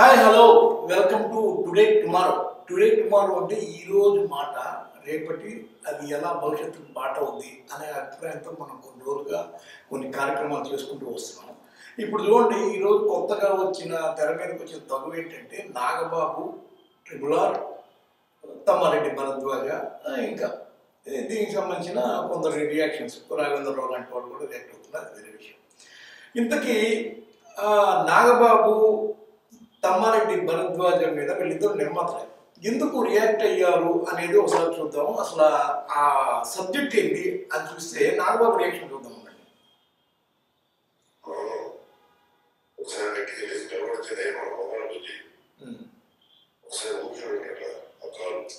Hi hello welcome to today tomorrow. Today tomorrow అంటే ఈరోజు మాట రేపటి అది ఎలా భవిష్యత్తు మాట ఉంది అనే అభిప్రాయంతో మనం కొన్ని రోజులుగా కొన్ని కార్యక్రమాలు చేసుకుంటూ వస్తున్నాం. ఇప్పుడు చూడండి, ఈరోజు కొత్తగా వచ్చిన తెర మీదకి వచ్చిన తగువ ఏంటంటే నాగబాబు, ట్రిపుల్ ఆర్, తమ్మారెడ్డి భరద్వాజ, ఇంకా దీనికి సంబంధించిన కొందరు రియాక్షన్స్, రాఘవేంద్రరావు లాంటి వాళ్ళు కూడా రియాక్ట్ అవుతున్నారు. అది వేరే విషయం. ఇంతకీ నాగబాబు, తమ్మారెడ్డి భరద్వాజ మీద వీళ్ళిద్దరు నిర్మాతలే ఎందుకు రియాక్ట్ అయ్యారు అనేది ఒకసారి చూద్దాం. అసలు ఆ సబ్జెక్ట్ ఏంటి అని చూస్తే నాగబాబు రియాక్షన్ చూద్దాం.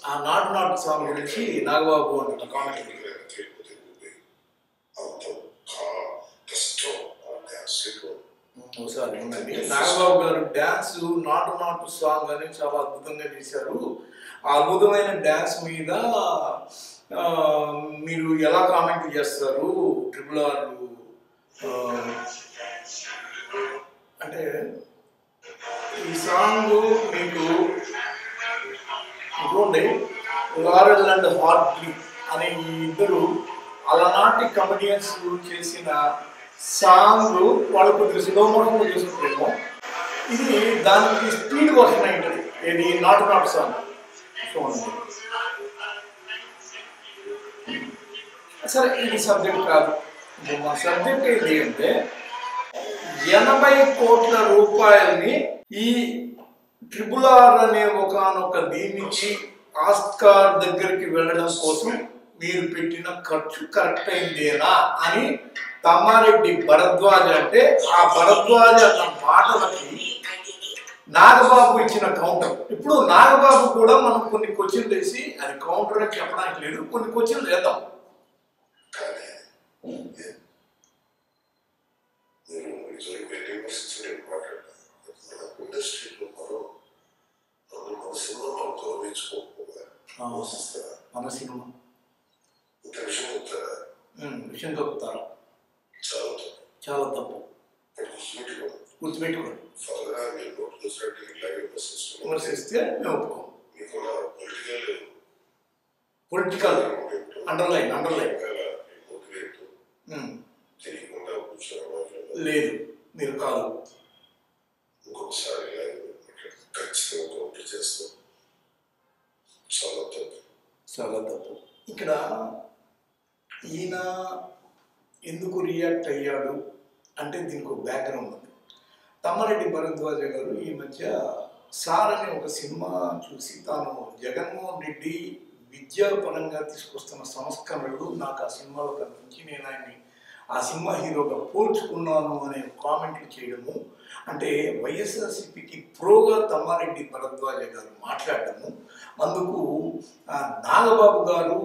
ఆ నాటు నాటు సాంగ్ గురించి నాగబాబు అంటున్న కామెంట్ ఒకసారి ఉందండి. నాగబాబు గారు డ్యాన్స్ నాటు నాటు సాంగ్ అని చాలా అద్భుతంగా చేశారు. ఆ అద్భుతమైన డ్యాన్స్ మీద మీరు ఎలా కామెంట్ చేస్తారు? ట్రిపుల్ ఆర్ అంటే ఈ సాంగ్ మీకు చూడండి, లారెల్ అండ్ హార్ట్లీ అనే ఈ ఇద్దరు అలనాటి కమెడియన్స్ చేసిన సాంగ్ వాళ్ళు కొద్దిగా స్లో మోషన్లో చేసుకుంటారేమో. ఇది దానికి స్పీడ్ వర్షన్ అయి ఉంటుంది. ఇది నాటు నాటు సాంగ్. సరే, ఇది సబ్జెక్ట్ కాదు. మా సబ్జెక్ట్ ఏంటి అంటే 80 కోట్ల రూపాయలని ఈ ట్రిపుల్ ఆర్ అనే ఒకనొక దీనికి ఆస్కార్ దగ్గరికి వెళ్ళడం కోసం మీరు పెట్టిన ఖర్చు కరెక్ట్ అయిందేనా అని తమ్మారెడ్డి భరద్వాజ అంటే, ఆ భరద్వాజ అన్న మాటలకి నాగబాబు ఇచ్చిన కౌంటర్. ఇప్పుడు నాగబాబు కూడా మనం కొన్ని క్వశ్చన్లు వేసి అది కౌంటర్ అని చెప్పడానికి లేదు, కొన్ని క్వశ్చన్లు వేద్దాం. మన సినిమా విషయం చెప్తారా? చాలా తప్పు. గుర్తుపెట్టుకోండి. విమర్శిస్తే మేము ఒప్పుకోం. పొలిటికల్ అండర్లైన్ లేదు, మీరు కాదు. చాలా తప్పు. ఇక్కడ ఈయన ఎందుకు రియాక్ట్ అయ్యాడు అంటే దీనికి ఒక బ్యాక్గ్రౌండ్ ఉంది. తమ్మారెడ్డి భరద్వాజ గారు ఈ మధ్య సార్ అనే ఒక సినిమా చూసి తాను జగన్మోహన్ రెడ్డి విద్యాపరంగా తీసుకొస్తున్న సంస్కరణలు నాకు ఆ సినిమాలో కనిపించి నేను ఆయన్ని ఆ సినిమా హీరోగా పోల్చుకున్నాను అనే కామెంట్లు చేయడము, అంటే వైఎస్ఆర్సీపీకి ప్రోగా తమ్మారెడ్డి భరద్వాజ గారు మాట్లాడటము, అందుకు నాగబాబు గారు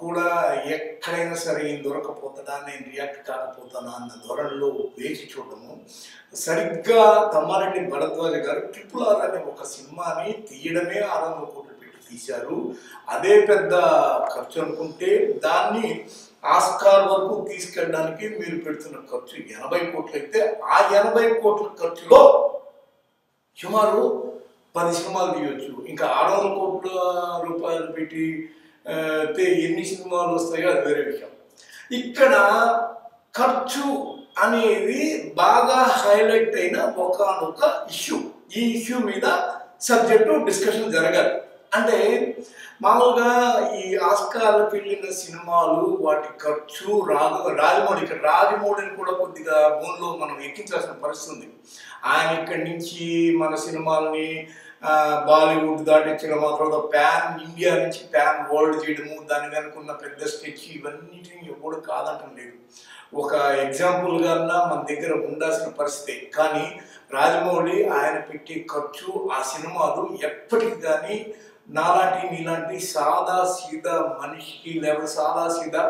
కూడా ఎక్కడైనా సరే ఏం దొరకపోతాడా, నేను రియాక్ట్ కాకపోతానా అన్న ధోరణిలో వేచి చూడటము. సరిగ్గా తమ్మారెడ్డి భరద్వాజ గారు ట్రిపుల్ ఆర్ అనే ఒక సినిమాని తీయడమే 600 కోట్లు పెట్టి తీశారు. అదే పెద్ద ఖర్చు అనుకుంటే దాన్ని ఆస్కార్ వరకు తీసుకెళ్ళడానికి మీరు పెడుతున్న ఖర్చు 80 కోట్లు అయితే, ఆ 80 కోట్ల ఖర్చులో సుమారు 10 సినిమాలు తీయవచ్చు. ఇంకా 600 కోట్ల రూపాయలు పెట్టి ఎన్ని సినిమాలు వస్తాయో అది వేరే విషయం. ఇక్కడ ఖర్చు అనేది బాగా హైలైట్ అయిన ఒకనొక ఇష్యూ. ఈ ఇష్యూ మీద సబ్జెక్టు డిస్కషన్ జరగాలి. అంటే మామూలుగా ఈ ఆస్కార్లకు వెళ్ళిన సినిమాలు వాటి ఖర్చు రాజమౌళి, ఇక్కడ రాజమౌళిని కూడా కొద్దిగా భూమిలో మనం ఎక్కించాల్సిన పరిస్థితి ఉంది. ఆయన ఇక్కడి నుంచి మన సినిమాలని బాలీవుడ్ దాటించడం, ఆ తర్వాత ప్యాన్ ఇండియా నుంచి ప్యాన్ వరల్డ్ చేయడము, దాని వెనుకున్న పెద్ద స్కెచ్, ఇవన్నిటిని ఎవడు కాదంటం లేదు. ఒక ఎగ్జాంపుల్గా మన దగ్గర ఉండాల్సిన పరిస్థితి. కానీ రాజమౌళి ఆయన పెట్టే ఖర్చు, ఆ సినిమాలు ఎప్పటికి కానీ నాలాంటి నీలాంటి సాదా సీదా మనిషికి లేదా సాదా సీదా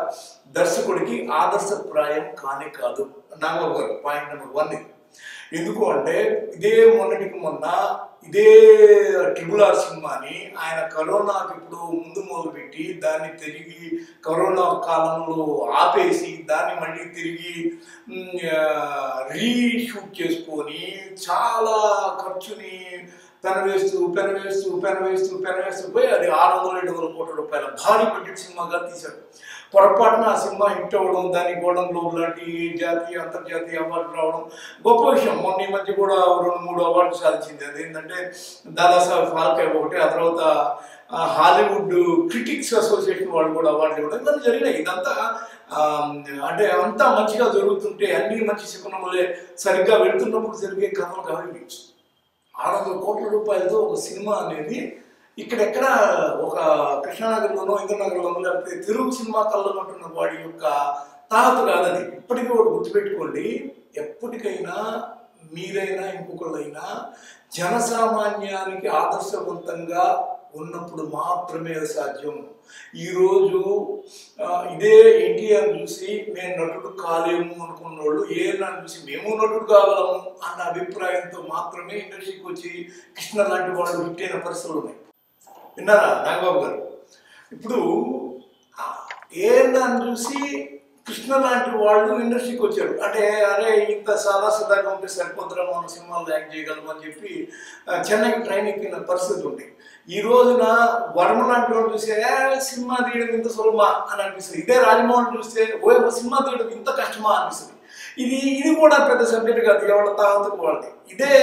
దర్శకుడికి ఆదర్శప్రాయం కానే కాదు. నాగబాబు గారు పాయింట్ నెంబర్ 1 ఇది. ఎందుకు అంటే ఇదే మొన్నటికి మొన్న ఇదే ట్రిపుల్ ఆర్ సినిమాని ఆయన కరోనాకి ఇప్పుడు ముందు మొదలుపెట్టి దాన్ని తిరిగి కరోనా కాలంలో ఆపేసి దాన్ని మళ్ళీ తిరిగి రీషూట్ చేసుకొని చాలా ఖర్చుని పెనవేస్తూ పోయి అది 600-700 కోట్ల రూపాయల భారీ బడ్జెట్ సినిమాగా తీశారు. పొరపాటున ఆ సినిమా హిట్ అవ్వడం, దానికి గోల్డెన్ గ్లోబ్ లాంటి జాతీయ అంతర్జాతీయ అవార్డులు రావడం గొప్ప విషయం. మొన్న ఈ మధ్య కూడా 2-3 అవార్డులు సాధించింది. అదేంటంటే దాదాసాహెబ్ ఫాల్కే ఒకటి, ఆ తర్వాత హాలీవుడ్ క్రిటిక్స్ అసోసియేషన్ వాళ్ళు కూడా అవార్డులు ఇవ్వడం ఇవన్నీ జరిగినాయి. ఇదంతా అంటే అంతా మంచిగా జరుగుతుంటే అన్ని మంచి శకునములే సరిగ్గా వెళ్తున్నప్పుడు జరిగే కథలు కావాలి. 600 కోట్ల రూపాయలతో ఒక సినిమా అనేది ఇక్కడెక్కడ ఒక కృష్ణానగర్లోనో ఇంద్రనగర్లోనో లేకపోతే తెలుగు సినిమా కళ్ళలో ఉంటున్న వాడి యొక్క తాహతు కాదని ఇప్పటికీ ఒకటి గుర్తుపెట్టుకోండి. ఎప్పటికైనా మీరైనా ఇంకొకళ్ళైనా జనసామాన్యానికి ఆదర్శవంతంగా ఉన్నప్పుడు మాత్రమే అది సాధ్యం. ఈరోజు ఇదే ఎన్టీఆర్ చూసి మేము నటుడు కాలేము అనుకున్న వాళ్ళు నన్ను చూసి మేము నటుడు కాగలము అన్న అభిప్రాయంతో మాత్రమే ఇండస్ట్రీకి వచ్చి కృష్ణ లాంటి వాళ్ళు హిట్ అయిన పరిస్థితులు ఉన్నాయి. విన్నారా నాగబాబు గారు? ఇప్పుడు నన్ను చూసి కృష్ణ లాంటి వాళ్ళు ఇండస్ట్రీకి వచ్చారు అంటే అరే ఇంత సాదాగా ఉంటే సరిపోతున్నా మన సినిమాలు యాక్ట్ చేయగలము అని చెప్పి చెన్నైకి ట్రైన్ ఎక్కిన పరిస్థితి ఉంది. ఈ రోజున వర్మ లాంటి వాళ్ళు చూస్తే సినిమా తీయడం ఇంత సులభమా అని అనిపిస్తుంది. ఇదే రాజమోహన్ చూస్తే సినిమా తీయడం ఇంత కష్టమా అనిపిస్తుంది. ఇది కూడా పెద్ద సబ్జెక్ట్ కాదు, ఎవరి తాహతకు వాళ్ళది. ఇదే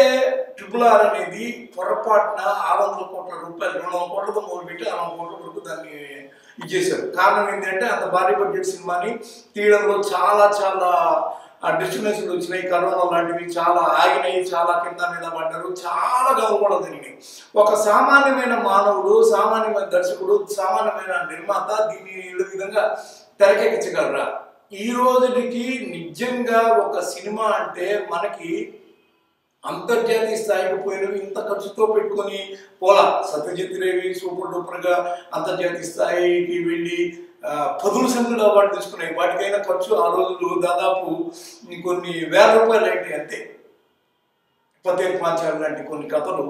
ట్రిపుల్ ఆర్ అనేది పొరపాటున 600 కోట్ల రూపాయలు 200 కోట్లతో మొదలుపెట్టి 600 కోట్ల వరకు దాన్ని ఇచ్చేశారు. కారణం ఏంటంటే అంత భారీ బడ్జెట్ సినిమాని తీయడంలో చాలా డిస్టర్బెన్స్లు వచ్చినాయి. కరోనా లాంటివి చాలా ఆగినాయి, చాలా కింద మీద పడ్డారు, చాలా గౌరవం జరిగినాయి. ఒక సామాన్యమైన మానవుడు, సామాన్యమైన దర్శకుడు, సామాన్యమైన నిర్మాత దీన్ని ఈ విధంగా తెరకెక్కించగలరా? ఈ రోజుకి నిజంగా ఒక సినిమా అంటే మనకి అంతర్జాతీయ స్థాయికి పోయినవి ఇంత ఖర్చుతో పెట్టుకొని పోలా. సత్యజిత్ రేవి సూపర్ డూపర్గా అంతర్జాతీయ స్థాయికి వెళ్ళి పదుల సంఖ్యలో అవార్డు తీసుకున్నాయి. వాటికైనా ఖర్చు ఆ రోజులు దాదాపు కొన్ని వేల రూపాయలు అయితే అంతే. పతేర్ పాంచాల్ లాంటి కొన్ని కథలు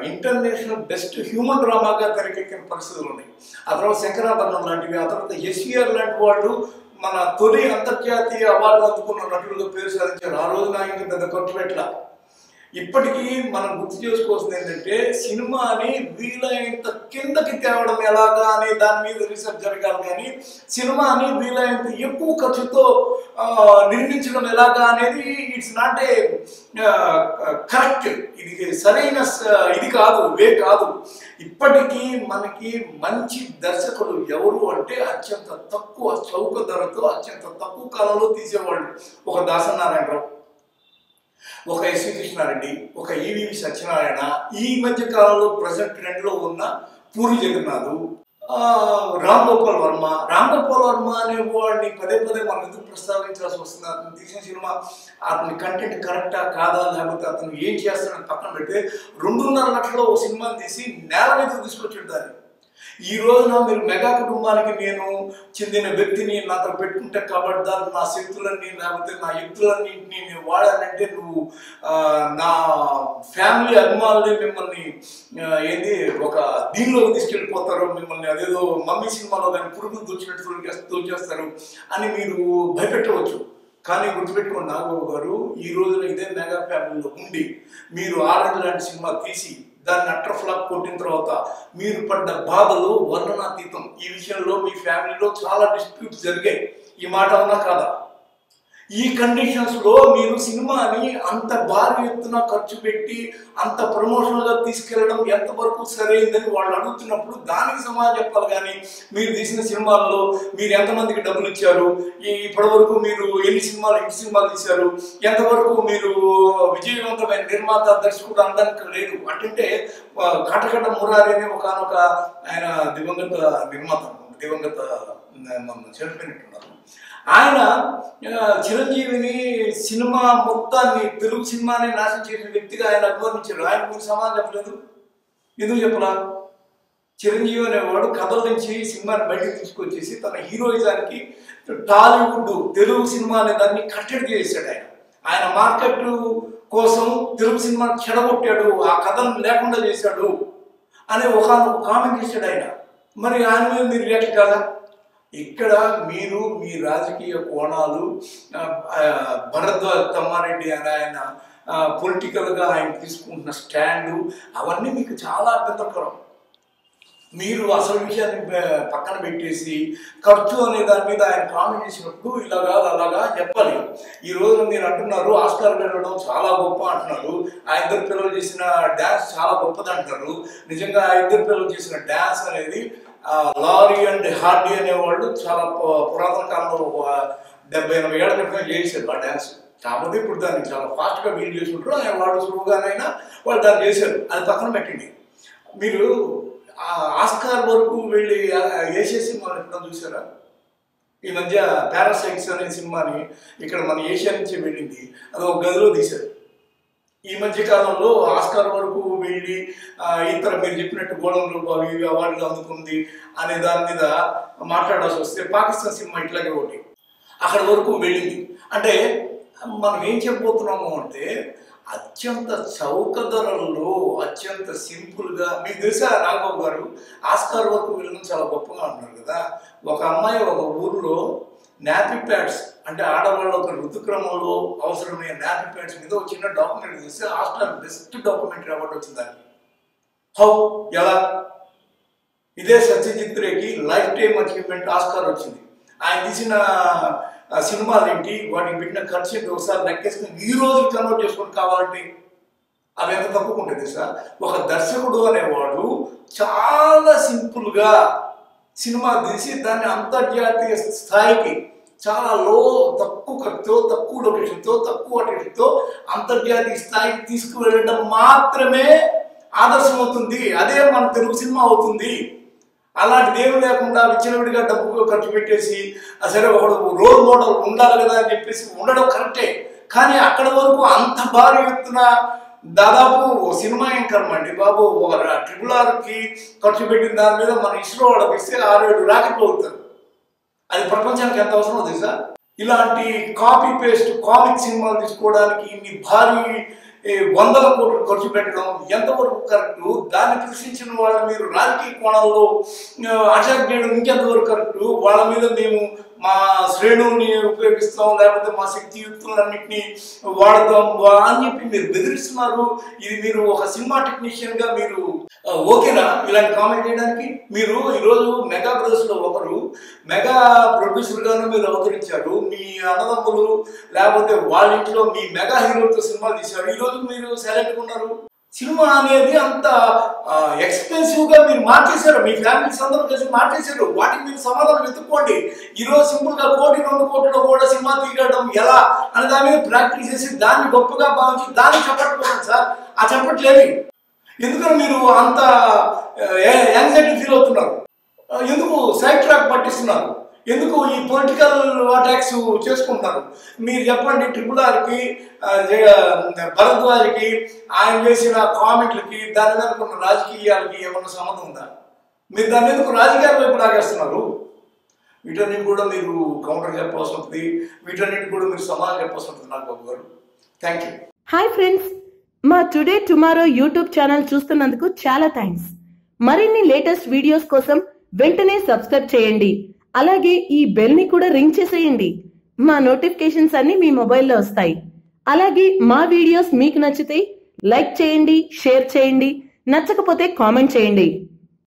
ఇంటర్నేషనల్ బెస్ట్ హ్యూమన్ డ్రామాగా తెరకెక్కిన పరిస్థితులు ఉన్నాయి. ఆ తర్వాత శంకరాభరణం లాంటివి, ఆ తర్వాత ఎస్వీఆర్ లాంటి వాళ్ళు మన తొలి అంతర్జాతీయ అవార్డు అందుకున్న నటులుగా పేరు సాధించారు. ఆ రోజున ఇంకా పెద్ద ఖర్చు పెట్టలా. ఇప్పటికీ మనం గుర్తు చేసుకోవాల్సింది ఏంటంటే సినిమాని వీలైనంత కిందకి తేవడం ఎలాగా అనే దాని మీద రీసెర్చ్ జరగాలి. కానీ సినిమాని వీలైనంత ఎక్కువ ఖర్చుతో నిర్మించడం ఎలాగా అనేది ఇట్స్ నాట్ ఏ కరెక్ట్. ఇది సరైన ఇది కాదు, వే కాదు. ఇప్పటికీ మనకి మంచి దర్శకులు ఎవరు అంటే అత్యంత తక్కువ చౌక ధరతో అత్యంత తక్కువ కాలంలో తీసేవాళ్ళు. ఒక దాసనారాయణరావు, ఒక ఎస్వి కృష్ణారెడ్డి, ఒక ఈవీవి సత్యనారాయణ, ఈ మధ్య కాలంలో ప్రజెంట్ ట్రెండ్లో ఉన్న పూరి జగన్నాథ్, రామ్ గోపాల్ వర్మ అనే వాడిని పదే మనం ఎందుకు ప్రస్తావించాల్సి వస్తుంది? అతను తీసిన సినిమా అతని కంటెంట్ కరెక్టా కాదా, లేకపోతే అతను ఏం చేస్తాడని పక్కన పెడితే 2.5 లక్షలు ఓ సినిమాని తీసి నేల మీద తీసుకొచ్చాడు దాన్ని. ఈ రోజున మీరు మెగా కుటుంబానికి నేను చెందిన వ్యక్తిని నాతో పెట్టుకుంటే కబడ్దారు, నా శక్తులన్నీ లేకపోతే నా యుక్తులన్నింటినీ నేను వాడానంటే నువ్వు నా ఫ్యామిలీ అభిమానులు మిమ్మల్ని ఒక దీనిలోకి తీసుకెళ్ళిపోతారు, మిమ్మల్ని అదేదో మమ్మీ సినిమాలో కానీ పురుగులు తోచేస్తారు అని మీరు భయపెట్టవచ్చు. కానీ గుర్తుపెట్టుకోండి నాగబాబు గారు, ఈ రోజున ఇదే మెగా ఫ్యామిలీలో ఉండి మీరు ఆరెంజ్ లాంటి సినిమా తీసి దాన్ని అట్టర్ ఫ్లాప్ కొట్టిన తర్వాత మీరు పడ్డ బాధలు వర్ణనాతీతం. ఈ విషయంలో మీ ఫ్యామిలీలో చాలా డిస్ప్యూట్స్ జరిగాయి. ఈ మాట అవునా కాదా? ఈ కండిషన్స్లో మీరు సినిమాని అంత భారీ ఎత్తున ఖర్చు పెట్టి అంత ప్రమోషనల్గా తీసుకెళ్ళడం ఎంతవరకు సరైందని వాళ్ళు అడుగుతున్నప్పుడు దానికి సమాధానం చెప్పాలి. కానీ మీరు తీసిన సినిమాల్లో మీరు ఎంతమందికి డబ్బులు ఇచ్చారు, ఇప్పటివరకు మీరు ఎన్ని సినిమాలు తీశారు, ఎంతవరకు మీరు విజయవంతమైన నిర్మాత దర్శకుడు అనడానికి లేదు. అంటే కాటకట మురారి అనే ఒకనొక ఆయన దివంగత నిర్మాత, చనిపోయినట్టున్నారు. ఆయన చిరంజీవిని సినిమా మొత్తాన్ని తెలుగు సినిమాని నాశనం చేసిన వ్యక్తిగా ఆయన అభివర్ణించారు. ఆయన మీరు సమాధానం చెప్పలేదు. ఎందుకు చెప్పలా? చిరంజీవి అనేవాడు కథల నుంచి సినిమాని బయటకు తీసుకొచ్చేసి తన హీరోయిజానికి టాలీవుడ్ తెలుగు సినిమా అనే దాన్ని కట్టడి చేశాడు. ఆయన మార్కెట్ కోసం తెలుగు సినిమా చెడగొట్టాడు, ఆ కథను లేకుండా చేశాడు అనే ఒక కామెంట్ చేశాడు ఆయన. మరి ఆయన మీద మీరు రియాక్ట్ కాదా? ఇక్కడ మీరు మీ రాజకీయ కోణాలు, భరద్వాజ్ తమ్మారెడ్డి అని ఆయన పొలిటికల్గా ఆయన తీసుకుంటున్న స్టాండు అవన్నీ మీకు చాలా అభ్యంతరకరం. మీరు అసలు విషయాన్ని పక్కన పెట్టేసి ఖర్చు అనే దాని మీద ఆయన కామెంట్ చేసినప్పుడు ఇలాగా అలాగా చెప్పాలి. ఈ రోజున మీరు అంటున్నారు ఆస్కార్ వెళ్ళడం చాలా గొప్ప అంటున్నారు, ఆ ఇద్దరు పిల్లలు చేసిన డ్యాన్స్ చాలా గొప్పది అంటున్నారు. నిజంగా ఆ ఇద్దరు పిల్లలు చేసిన డ్యాన్స్ అనేది లారీ అండ్ హార్డీ అనేవాళ్ళు చాలా పురాతన కాలంలో 70-80 ఏళ్ల క్రితం చేశారు ఆ డ్యాన్స్. కాకపోతే ఇప్పుడు దాన్ని చాలా ఫాస్ట్గా వీలు చేసుకుంటారు, ఆయన వాళ్ళు సులువుగానైనా వాళ్ళు దాన్ని చేశారు. అది పక్కన పెట్టండి. మీరు ఆస్కార్ వరకు వెళ్ళి వేసేసి మనం ఎప్పుడైనా చూసారా? ఈ మధ్య పారాసైట్స్ అనే సినిమాని ఇక్కడ మన ఏషియా నుంచి వెళ్ళింది, అది ఒక గదిలో తీశారు. ఈ మధ్య కాలంలో ఆస్కార్ వరకు వెళ్ళి ఇతర మీరు చెప్పినట్టు గోల్డెన్ గ్లోబ్ అవి అవార్డులు అందుకుంది అనే దాని మీద మాట్లాడాల్సి వస్తే పాకిస్తాన్ సినిమా ఇట్లాగే ఒకటి అక్కడ వరకు వెళ్ళింది. అంటే మనం ఏం చెప్పబోతున్నాము అంటే అత్యంత చౌక ధరల్లో అత్యంత సింపుల్గా, మీకు తెలుసా నాగబాబు గారు ఆస్కార్ వరకు వెళ్ళడం చాలా గొప్పగా అంటున్నారు కదా. ఒక అమ్మాయి ఒక ఊరిలో నాపీ ప్యాడ్స్ అంటే ఆడవాళ్ళ ఒక ఋతుక్రమంలో అవసరమైన నాపీ ప్యాడ్స్ మీద ఒక చిన్న డాక్యుమెంటరీ చూస్తే ఆస్కార్ బెస్ట్ డాక్యుమెంటరీ అవార్డు వచ్చింది దానికి. హౌ ఎలా? ఇదే సత్యజిత్ రేకి లైఫ్ టైమ్ అచీవ్మెంట్ ఆస్కార్ వచ్చింది. ఆయన తీసిన సినిమాలు ఏంటి, వాటికి పెట్టిన ఖర్చు ఏంటి ఒకసారి లెక్కేసుకుని ఈ రోజు కన్వర్ట్ చేసుకొని కావాలంటే అవి ఎంత తక్కువ ఉంటుంది సార్. ఒక దర్శకుడు అనేవాడు చాలా సింపుల్గా సినిమా తీసి దాన్ని అంతర్జాతీయ స్థాయికి చాలా తక్కువ ఖర్చుతో, తక్కువ లొకేషన్తో, తక్కువ అటెన్షన్తో అంతర్జాతీయ స్థాయికి తీసుకువెళ్ళడం మాత్రమే ఆదర్శం అవుతుంది. అదే మన తెలుగు సినిమా అవుతుంది. అలాంటిది ఏమి లేకుండా విచ్చలవిడిగా డబ్బు ఖర్చు పెట్టేసి సరే ఒకడు రోల్ మోడల్ ఉండాలి కదా అని చెప్పేసి ఉండడం కరెక్టే, కానీ అక్కడ వరకు అంత భారీ ఎత్తున దాదాపు సినిమా ఏం కర్మండి బాబు, ఒక RRRకి ఖర్చు పెట్టిన దాని మీద మన ఇస్రో వాళ్ళకి ఇస్తే 6-7 రాకెట్లు అవుతారు. అది ప్రపంచానికి ఎంత అవసరం తెలుసా? ఇలాంటి కాపీ పేస్ట్ కామిక్ సినిమాలు తీసుకోవడానికి ఇన్ని భారీ 100ల కోట్లు ఖర్చు పెట్టడం ఎంతవరకు కరెక్టు? దాన్ని ప్రశ్నించిన వాళ్ళ మీరు రాజకీయ కోణంలో అటాక్ చేయడం ఇంకెంతవరకు కరెక్టు? వాళ్ళ మీద మేము మా శ్రేణుల్ని ఉపయోగిస్తాం, లేకపోతే మా శక్తియుక్తులన్నింటినీ వాడతాం అని చెప్పి మీరు బెదిరిస్తున్నారు. ఇది మీరు ఒక సినిమా టెక్నీషియన్గా మీరు ఓకేనా ఇలాంటి కామెంట్ చేయడానికి? మీరు ఈరోజు మెగా బ్రదర్స్లో ఒకరు మెగా ప్రొడ్యూసర్గాను మీరు అవతరించారు. మీ అన్నదమ్ములు లేకపోతే వాళ్ళ ఇంట్లో మీ మెగా హీరోలతో సినిమాలు తీశారు. ఈరోజు మీరు సైలెంట్గా ఉన్నారు. సినిమా అనేది అంత ఎక్స్పెన్సివ్గా మీరు మార్చేశారు, మీ ఫ్యామిలీస్ అందరూ కలిసి మార్చేశారు. వాటికి మీరు సమాధానం వెతుక్కోండి. ఈరోజు సింపుల్గా 1-2 కోట్లలో కూడా సినిమా తీయడం ఎలా అని దాని మీద ప్రాక్టీస్ చేసి దాన్ని గొప్పగా భావించి దాన్ని చెప్పట్టుకోండి సార్. ఆ చెప్పట్లేవి ఎందుకని మీరు అంత యాంగ్జైటీ ఫీల్ అవుతున్నారు? ఎందుకు సైడ్ ట్రాక్ పట్టిస్తున్నారు? ఎందుకు ఈ పొలిటికల్ అటాక్స్ చేసుకుంటున్నారు? మీరు చెప్పండి. RRRకి భరద్వాజ్కి ఆయన చేసిన కామెంట్లకి దాని మీద కొన్ని రాజకీయాలకి ఏమన్నా సంబంధం ఉందా? మీరు దాని ఎందుకు రాజకీయాల వైపు లాగేస్తున్నారు? వీటన్నిటి కూడా మీరు కౌంటర్ చెప్పాల్సి ఉంటుంది, వీటన్నిటి కూడా మీరు సమాధానం చెప్పాల్సి ఉంటుంది నాగబాబు గారు. Thank you. హాయ్ ఫ్రెండ్స్, మా టుడే టుమారో యూట్యూబ్ ఛానల్ చూస్తున్నందుకు చాలా థ్యాంక్స్. మరిన్ని లేటెస్ట్ వీడియోస్ కోసం వెంటనే సబ్స్క్రైబ్ చేయండి. అలాగే ఈ బెల్ ని కూడా రింగ్ చేసేయండి. మా నోటిఫికేషన్స్ అన్ని మీ మొబైల్లో వస్తాయి. అలాగే మా వీడియోస్ మీకు నచ్చితే లైక్ చేయండి, షేర్ చేయండి, నచ్చకపోతే కామెంట్ చేయండి.